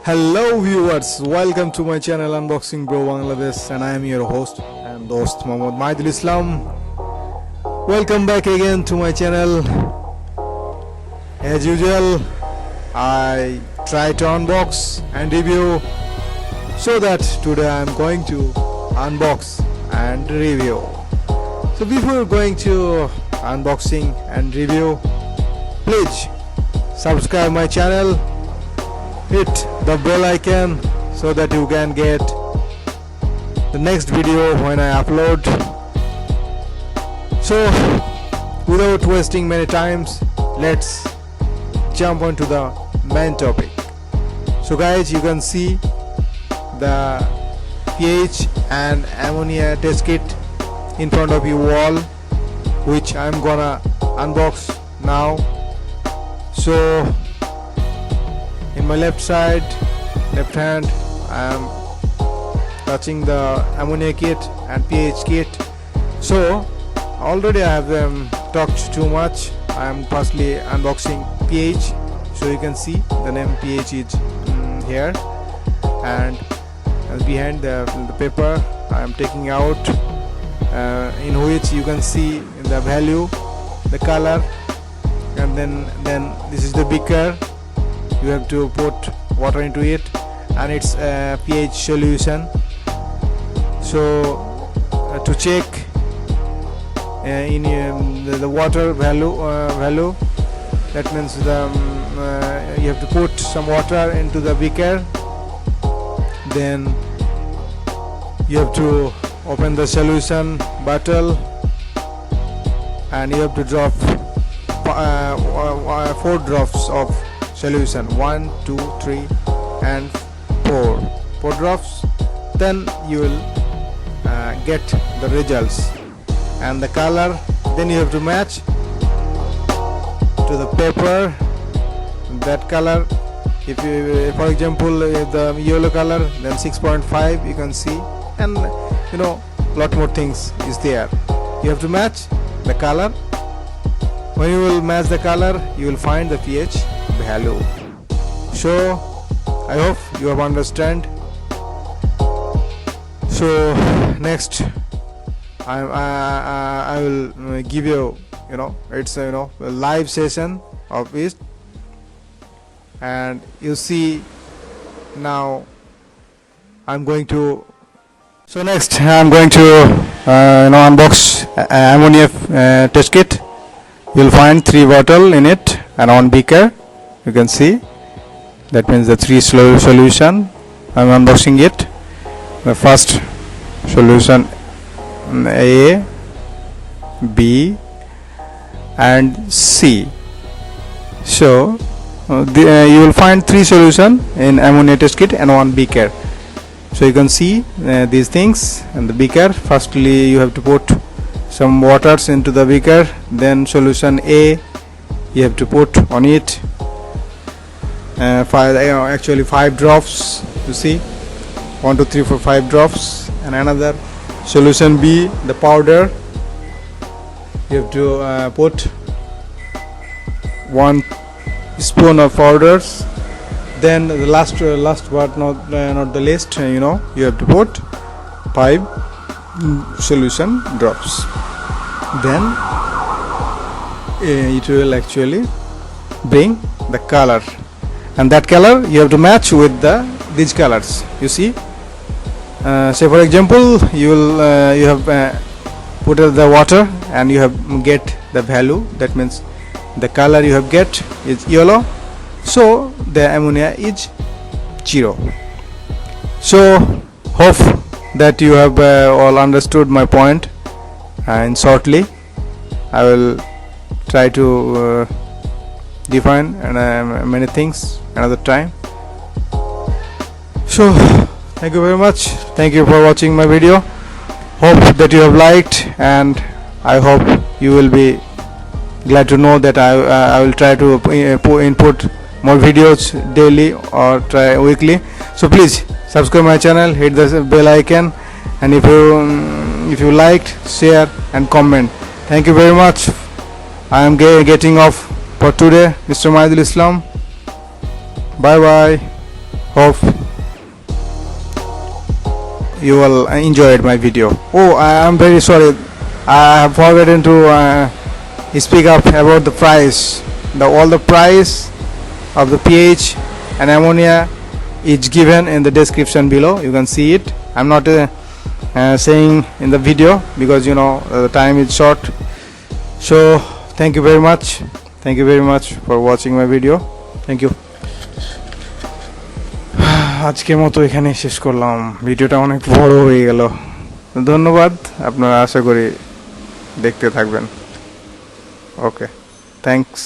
Hello viewers, welcome to my channel Unboxing Bro Bangladesh, and I am your host and host Mohammad Maidul Islam. Welcome back again to my channel. As usual, I try to unbox and review, so that today I am going to unbox and review. So before going to unboxing and review, please subscribe my channel, hit the bell icon so that you can get the next video when I upload. So without wasting many times, let's jump onto the main topic. So guys, you can see the pH and ammonia test kit in front of you all, which I'm gonna unbox now. So in my left hand, I am touching the ammonia kit and pH kit. So already I have talked too much. I am firstly unboxing pH, so you can see the name pH is here, and behind the paper I am taking out, in which you can see the value, the color, and then this is the beaker. You have to put water into it, and it's a pH solution. So to check in the water value, that means you have to put some water into the beaker. Then you have to open the solution bottle, and you have to drop 4 drops of solution. 1, 2, 3 and 4 drops. Then you will get the results and the color. Then you have to match to the paper that color. If you, for example, the yellow color, then 6.5 you can see, and lot more things is there. You have to match the color. When you will match the color, you will find the pH value. So I hope you have understand. So next I will give you, it's a live session of it, and you see now I'm going to. So next I'm going to unbox ammonia test kit. You'll find 3 bottles in it and 1 beaker. You can see that means the 3 solution. I'm unboxing it. The first solution A, B and C. So you will find 3 solution in ammonia test kit and 1 beaker. So you can see these things and the beaker. Firstly you have to put some waters into the beaker, then solution A you have to put on it 5 drops. You see 1, 2, 3, 4, 5 drops. And another solution B, the powder, you have to put 1 spoon of powders. Then the last but not the least, you have to put 5 solution drops. Then it will actually bring the color, and that color you have to match with these colors. You see, say for example you have put the water and you have get the value. That means the color you have get is yellow, so the ammonia is 0. So hope that you have all understood my point, and shortly I will try to define many things another time. So thank you very much. Thank you for watching my video. Hope that you have liked, and I hope you will be glad to know that I will try to input more videos daily or try weekly. So please subscribe my channel, hit the bell icon, and if you liked, share and comment. Thank you very much. I am getting off for today, Mr. Maidul Islam. Bye bye. Hope you will enjoy my video. Oh, I am very sorry, I have forgotten to speak up about the price. All the price of the pH and ammonia is given in the description below. You can see it. I'm not saying in the video because the time is short. So thank you very much. Thank you very much for watching my video. Thank you. আজকের মতো এখানে শেষ করলাম। ভিডিওটা অনেক বড় হয়ে গেল। ধন্যবাদ, আপনারা আশা করি দেখতে থাকবেন। ওকে, থ্যাঙ্কস।